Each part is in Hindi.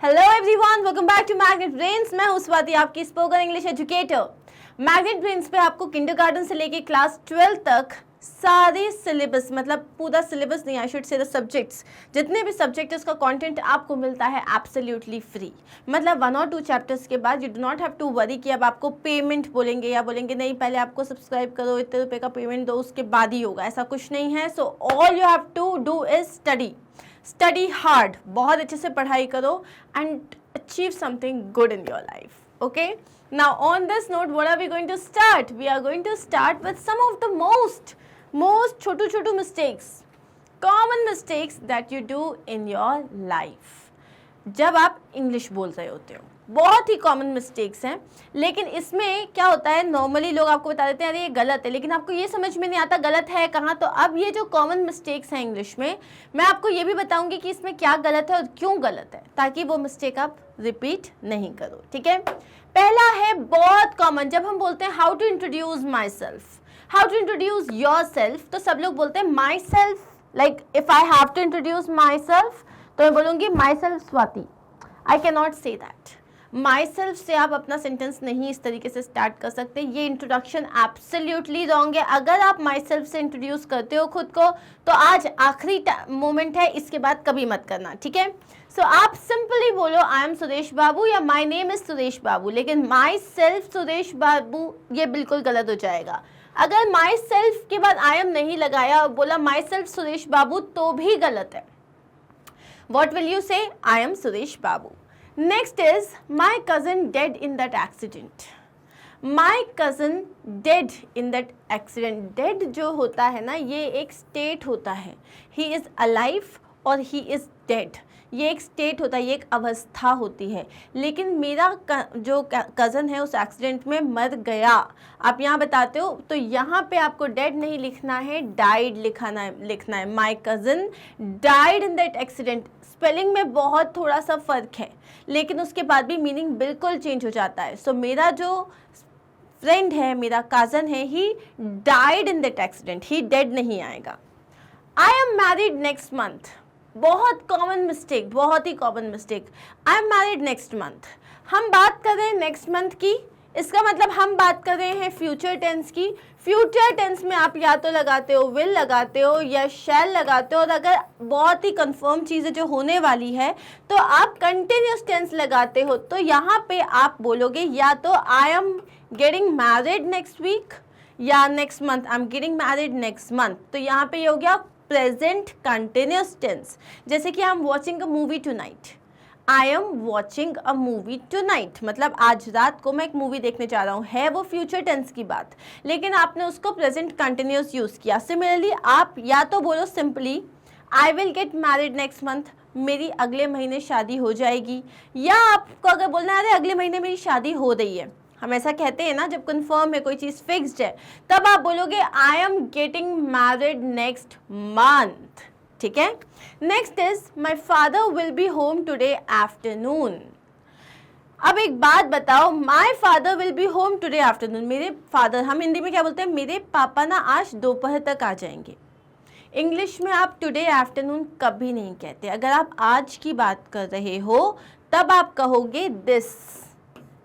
Hello everyone, welcome back to magnet brains. मैं हूं स्वाति, आपकी spoken English educator. Magnet brains पे आपको किंडरगार्टन से लेके क्लास 12 तक सारे सिलेबस, मतलब पूरा सिलेबस नहीं, I should say the subjects, जितने भी सब्जेक्ट है उसका कंटेंट आपको मिलता है एब्सोल्युटली फ्री। मतलब 1 और 2 चैप्टर्स के बाद you do not have to worry कि अब आपको पेमेंट बोलेंगे या बोलेंगे नहीं पहले आपको सब्सक्राइब करो, इतने रुपये का पेमेंट दो उसके बाद ही होगा, ऐसा कुछ नहीं है। So all you have to do is study hard, बहुत अच्छे से पढ़ाई करो and achieve something good in your life. Okay, now on this note, what are we going to start? We are going to start with some of the most chotu mistakes, common mistakes that you do in your life जब आप इंग्लिश बोल रहे होते हो। बहुत ही कॉमन मिस्टेक्स हैं, लेकिन इसमें क्या होता है, नॉर्मली लोग आपको बता देते हैं अरे ये गलत है, लेकिन आपको ये समझ में नहीं आता गलत है कहाँ। तो अब ये जो कॉमन मिस्टेक्स हैं इंग्लिश में, मैं आपको ये भी बताऊंगी कि इसमें क्या गलत है और क्यों गलत है, ताकि वो मिस्टेक आप रिपीट नहीं करो। ठीक है, पहला है बहुत कॉमन, जब हम बोलते हैं how to introduce myself, how to introduce yourself, तो सब लोग बोलते हैं myself. Like if I have to introduce myself तो मैं बोलूँगी myself Swati. I can not say that. Myself say आप अपना सेंटेंस नहीं इस तरीके से स्टार्ट कर सकते, ये इंट्रोडक्शन एब्सोल्युटली रॉन्ग है। अगर आप माई सेल्फ से इंट्रोड्यूस करते हो खुद को तो आज आखिरी मोमेंट है, इसके बाद कभी मत करना। ठीक है, सो आप सिंपली बोलो आई एम सुरेश बाबू या my name is Suresh Babu, लेकिन माई सेल्फ सुरेश बाबू ये बिल्कुल गलत हो जाएगा। अगर माई सेल्फ के बाद आई एम नहीं लगाया और बोला माई सेल्फ सुरेश बाबू तो भी गलत है। What will you say? I am Suresh Babu. Next is my cousin dead in that accident. My cousin dead in that accident. Dead जो होता है ना, ये एक state होता है। He is alive और he is dead. ये एक स्टेट होता है, ये एक अवस्था होती है। लेकिन मेरा जो कज़न है उस एक्सीडेंट में मर गया, आप यहाँ बताते हो तो यहाँ पे आपको डेड नहीं लिखना है, डाइड लिखना है। My cousin died in that accident. Spelling में बहुत थोड़ा सा फ़र्क है, लेकिन उसके बाद भी मीनिंग बिल्कुल चेंज हो जाता है। सो मेरा जो फ्रेंड है, मेरा कज़न है, he died in that accident, he dead नहीं आएगा। I am married next month, बहुत कॉमन मिस्टेक, बहुत ही common mistake. I am married next month, हम बात कर रहे हैं नेक्स्ट मंथ की, इसका मतलब हम बात कर रहे हैं फ्यूचर टेंस की। फ्यूचर टेंस में आप या तो लगाते हो विल लगाते हो या शैल लगाते हो, और अगर बहुत ही कंफर्म चीज़ें जो होने वाली है तो आप कंटिन्यूस टेंस लगाते हो। तो यहाँ पे आप बोलोगे या तो I am getting married next week या next month I am getting married next month. तो यहाँ पे ये हो गया प्रेजेंट कंटिन्यूस टेंस। जैसे कि I am watching a movie tonight, I am watching a movie tonight, मतलब आज रात को मैं एक मूवी देखने जा रहा हूँ, है वो फ्यूचर टेंस की बात, लेकिन आपने उसको प्रेजेंट कंटिन्यूस यूज़ किया। सिमिलरली आप या तो बोलो simply I will get married next month, मेरी अगले महीने शादी हो जाएगी, या आपको अगर बोलना है अरे अगले महीने मेरी शादी हो रही है, हम ऐसा कहते हैं ना जब कंफर्म है कोई चीज़ फिक्स्ड है, तब आप बोलोगे आई am getting married next month. ठीक है, next is my father will B home today afternoon. अब एक बात बताओ, माई father will B home today afternoon, मेरे फादर, हम हिंदी में क्या बोलते हैं, मेरे पापा ना आज दोपहर तक आ जाएंगे। इंग्लिश में आप टुडे आफ्टरनून कभी नहीं कहते। अगर आप आज की बात कर रहे हो तब आप कहोगे दिस,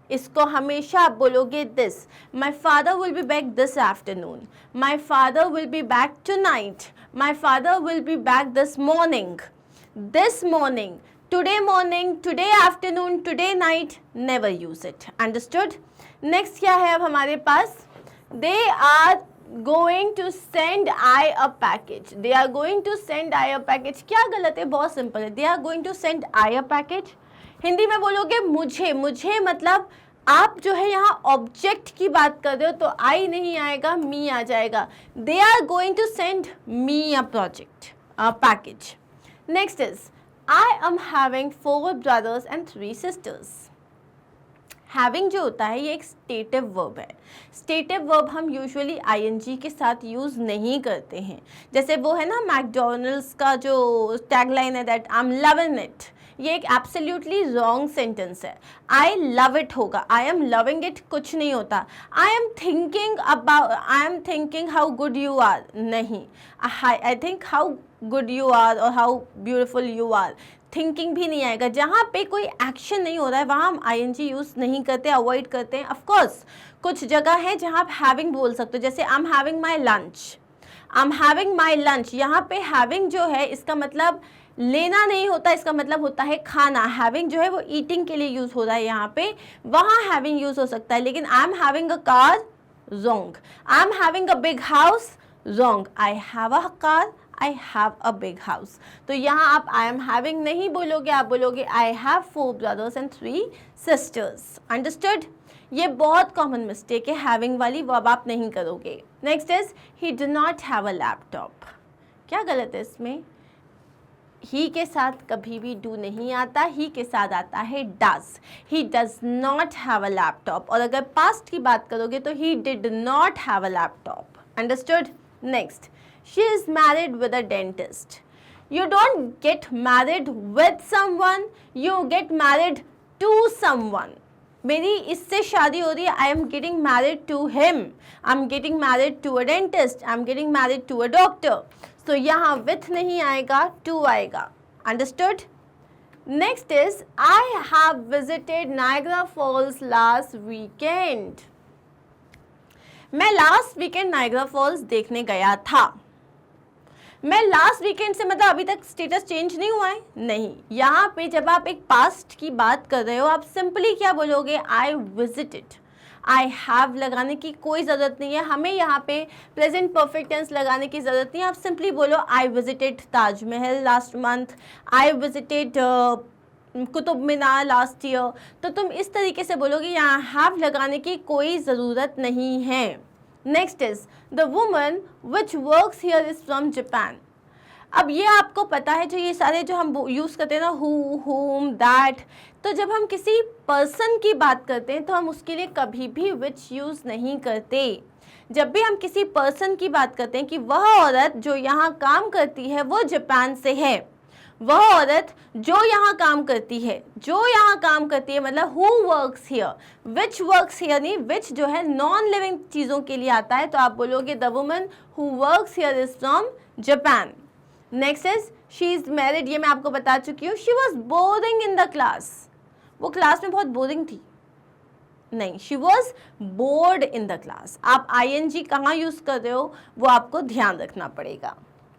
इसको हमेशा आप बोलोगे this. My father will be back this afternoon, my father will be back tonight, my father will be back this morning, this morning, today morning, today afternoon, today night, never use it. Understood. Next क्या है अब हमारे पास, they are going to send I a package, they are going to send I a package. क्या गलत है, बहुत सिंपल है, they are going to send I a package. Hindi में बोलोगे मुझे, मुझे मतलब आप जो है यहाँ ऑब्जेक्ट की बात कर रहे हो तो आई नहीं आएगा, मी आ जाएगा। They are going to send me a project, a package. Next is I am having 4 brothers and 3 sisters. Having जो होता है ये एक स्टेटिव वर्ब है। स्टेटिव वर्ब हम यूजुअली आईएनजी के साथ यूज़ नहीं करते हैं। जैसे वो है ना मैकडोनल्ड्स का जो टैगलाइन है that I am loving it, ये एक एब्सोल्युटली रॉन्ग सेंटेंस है। आई लव इट होगा, आई एम लविंग इट कुछ नहीं होता। I am thinking how good you are, नहीं, I think how good you are और how beautiful you are. Thinking भी नहीं आएगा। जहाँ पे कोई एक्शन नहीं हो रहा है वहाँ हम आईएनजी यूज़ नहीं करते, अवॉइड करते हैं। ऑफ कोर्स कुछ जगह है जहाँ आप हैविंग बोल सकते हो, जैसे आई am having my lunch, I am having my lunch. यहाँ पे हैविंग जो है इसका मतलब लेना नहीं होता, इसका मतलब होता है खाना। हैविंग जो है वो ईटिंग के लिए यूज़ हो रहा है यहाँ पे, वहाँ हैविंग यूज़ हो सकता है। लेकिन आई am having a car, wrong. I am having a big house, wrong. I have a car, I have a big house. तो यहाँ आप आई एम हैविंग नहीं बोलोगे, आप बोलोगे I have 4 brothers and 3 sisters. Understood? ये बहुत कॉमन मिस्टेक है हैविंग वाली, वो अब आप नहीं करोगे। Next is he do not have a laptop. क्या गलत है इसमें? ही के साथ कभी भी डू नहीं आता, ही के साथ आता है does. He does not have a laptop. और अगर पास्ट की बात करोगे तो he did not have a laptop. Understood? Next, she is married with a dentist. You don't get married with someone, you get married to someone. मेरी इससे शादी हो रही है, I am getting married to him, I am getting married to a dentist, I am getting married to a doctor. So यहाँ with नहीं आएगा, to आएगा. Understood? Next is I have visited Niagara Falls last weekend. मैं लास्ट वीकेंड नायग्रा फॉल्स देखने गया था। मैं लास्ट वीकेंड से मतलब अभी तक स्टेटस चेंज नहीं हुआ है, नहीं। यहाँ पे जब आप एक पास्ट की बात कर रहे हो आप सिंपली क्या बोलोगे? I visited. आई हैव लगाने की कोई ज़रूरत नहीं है, हमें यहाँ पे प्रेजेंट परफेक्ट टेंस लगाने की ज़रूरत नहीं है। आप सिंपली बोलो I visited Taj Mahal last month, I visited Qutub Minar last year. तो तुम इस तरीके से बोलोगे, यहाँ हैव लगाने की कोई ज़रूरत नहीं है। Next is the woman which works here is from Japan. अब ये आपको पता है, जो ये सारे जो हम यूज़ करते हैं ना, हु, होम, दैट, तो जब हम किसी पर्सन की बात करते हैं तो हम उसके लिए कभी भी विच यूज़ नहीं करते। जब भी हम किसी पर्सन की बात करते हैं कि वह औरत जो यहाँ काम करती है वो जापान से है, वह औरत जो यहाँ काम करती है, जो यहाँ काम करती है मतलब who works here. Which works here नहीं, विच जो है नॉन लिविंग चीज़ों के लिए आता है, तो आप बोलोगे the woman who works here is from Japan. Next is she is married, ये मैं आपको बता चुकी हूँ। She was boring in the class, वो क्लास में बहुत बोरिंग थी, नहीं, she was bored in the class. आप ING कहाँ यूज़ कर रहे हो वो आपको ध्यान रखना पड़ेगा।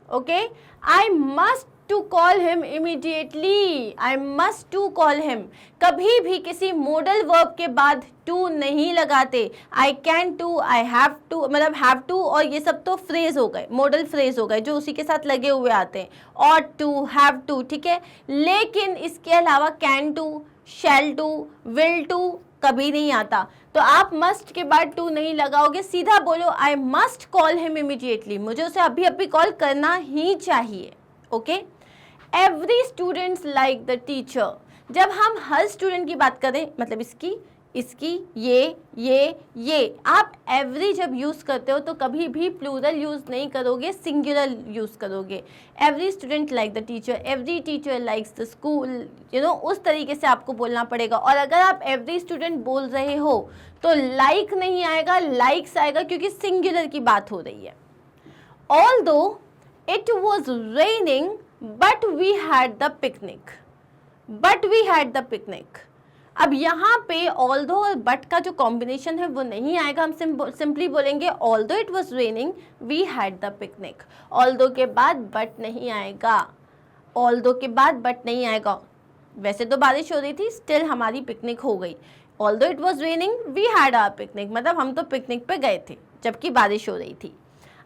Okay, I must to call him immediately, I must to call him. कभी भी किसी मॉडल वर्ब के बाद टू नहीं लगाते। I can to, I have to, मतलब हैव टू और ये सब तो फ्रेज हो गए, मॉडल फ्रेज हो गए जो उसी के साथ लगे हुए आते हैं, ऑट टू, हैव टू, ठीक है। लेकिन इसके अलावा can to, shall to, will to कभी नहीं आता। तो आप मस्ट के बाद टू नहीं लगाओगे, सीधा बोलो I must call him immediately, मुझे उसे अभी अभी कॉल करना ही चाहिए। Okay, every students like the teacher. जब हम हर स्टूडेंट की बात करें, मतलब इसकी, इसकी, ये आप एवरी जब यूज़ करते हो तो कभी भी प्लूरल यूज़ नहीं करोगे, सिंगुलर यूज़ करोगे। Every student like the teacher, every teacher likes the school, you know, उस तरीके से आपको बोलना पड़ेगा। और अगर आप एवरी स्टूडेंट बोल रहे हो तो लाइक नहीं आएगा, लाइक्स आएगा, क्योंकि सिंगुलर की बात हो रही है। Although it was raining but we had the picnic, but we had the picnic. अब यहाँ पे ऑल्दो और बट का जो कॉम्बिनेशन है वो नहीं आएगा, हम सिंपली बोलेंगे although it was raining we had the picnic. Although के बाद बट नहीं आएगा, ऑल्दो के बाद बट नहीं आएगा। वैसे तो बारिश हो रही थी, स्टिल हमारी पिकनिक हो गई। Although it was raining we had our picnic, मतलब हम तो पिकनिक पे गए थे जबकि बारिश हो रही थी।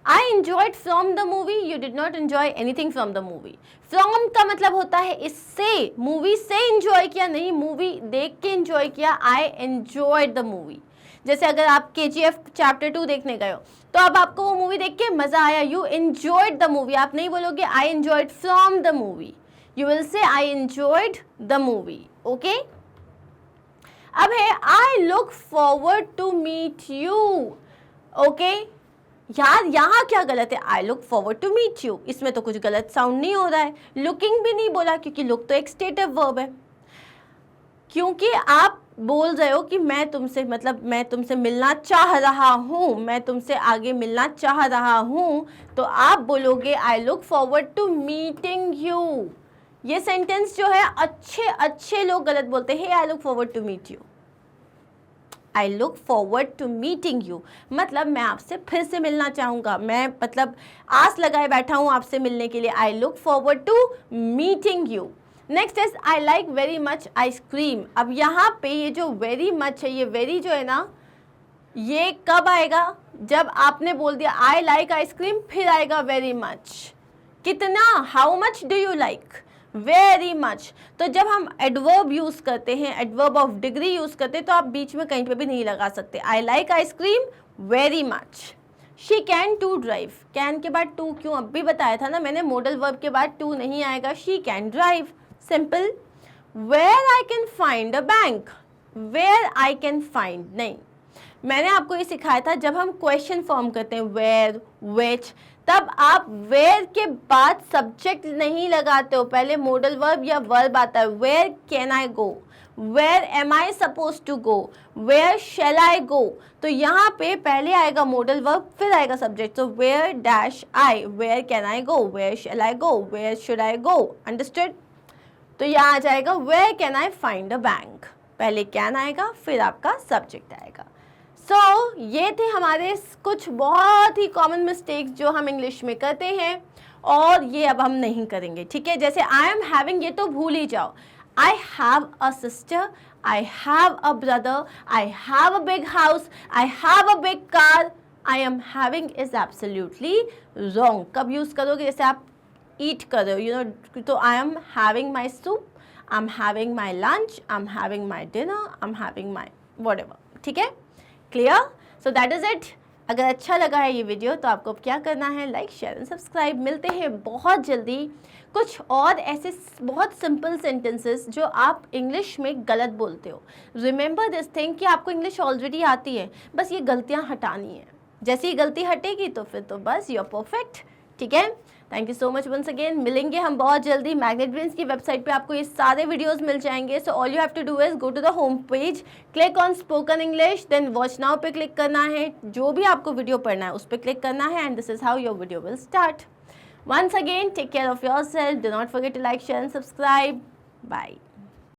I enjoyed from the movie, you did not enjoy anything from the movie. From का मतलब होता है इससे, मूवी से enjoy किया नहीं, मूवी देख के enjoy किया। I enjoyed the movie. जैसे अगर आप KGF चैप्टर 2 देखने गए हो तो अब आपको वो मूवी देख के मज़ा आया, you enjoyed the movie। आप नहीं बोलोगे I enjoyed from the movie, you will say I enjoyed the movie. Okay? अब है I look forward to meet you. Okay? यार यहाँ क्या गलत है? I look forward to meet you, इसमें तो कुछ गलत साउंड नहीं हो रहा है। लुकिंग भी नहीं बोला क्योंकि लुक तो एक्सटेटिव वर्ब है। क्योंकि आप बोल रहे हो कि मैं तुमसे, मतलब मैं तुमसे मिलना चाह रहा हूँ, मैं तुमसे आगे मिलना चाह रहा हूँ, तो आप बोलोगे I look forward to meeting you. ये सेंटेंस जो है अच्छे अच्छे लोग गलत बोलते हैं, I look forward to meet you. I look forward to meeting you मतलब मैं आपसे फिर से मिलना चाहूँगा, मैं मतलब आस लगाए बैठा हूँ आपसे मिलने के लिए। I look forward to meeting you. Next is I like very much ice cream. अब यहाँ पे ये जो वेरी मच है, ये वेरी जो है ना, ये कब आएगा? जब आपने बोल दिया आई लाइक आइसक्रीम, फिर आएगा वेरी मच। कितना? How much do you like? Very much. तो जब हम एडवर्ब यूज करते हैं, एडवर्ब ऑफ डिग्री यूज करते हैं, तो आप बीच में कहीं पे भी नहीं लगा सकते। I like ice cream very much. She can to drive. Can के बाद टू क्यों? अब भी बताया था ना मैंने, मॉडल वर्ब के बाद टू नहीं आएगा। She can drive, simple. Where I can find a bank. Where I can find नहीं, मैंने आपको ये सिखाया था जब हम क्वेश्चन फॉर्म करते हैं वेयर, व्हिच, तब आप वेयर के बाद सब्जेक्ट नहीं लगाते हो, पहले मॉडल वर्ब या वर्ब आता है। Where can I go, where am I suppose to go, where shall I go. तो यहाँ पे पहले आएगा मॉडल वर्ब, फिर आएगा सब्जेक्ट। तो where dash I, where can I go, where shall I go, where should I go. Understood? तो यहाँ आ जाएगा where can I find a bank. पहले कैन आएगा, फिर आपका सब्जेक्ट आएगा। ये थे हमारे कुछ बहुत ही कॉमन मिस्टेक्स जो हम इंग्लिश में करते हैं, और ये अब हम नहीं करेंगे, ठीक है? जैसे आई एम हैविंग, ये तो भूल ही जाओ। I have a sister, I have a brother, I have a big house, I have a big car. I am having is absolutely wrong. कब यूज करोगे? जैसे आप ईट कर रहे हो, यू नो, तो I am having my soup, I am having my lunch, I am having my dinner, I am having my whatever, ठीक है? Clear? So that is it. अगर अच्छा लगा है ये वीडियो तो आपको अब क्या करना है? Like, share and subscribe. मिलते हैं बहुत जल्दी कुछ और ऐसे बहुत सिंपल सेंटेंसेस जो आप इंग्लिश में गलत बोलते हो। रिमेंबर दिस थिंग कि आपको इंग्लिश ऑलरेडी आती है, बस ये गलतियाँ हटानी है। जैसे ही गलती हटेगी तो फिर तो बस यू आर परफेक्ट, ठीक है? Thank you so much once again. मिलेंगे हम बहुत जल्दी। मैग्नेट ब्रेन्स की वेबसाइट पे आपको ये सारे वीडियोस मिल जाएंगे। So all you have to do is go to the home page, click on spoken English, then watch now पे क्लिक करना है। जो भी आपको वीडियो पढ़ना है उस पर क्लिक करना है, and this is how your video will start. Once again, take care of yourself, do not forget to like, share and subscribe. Bye.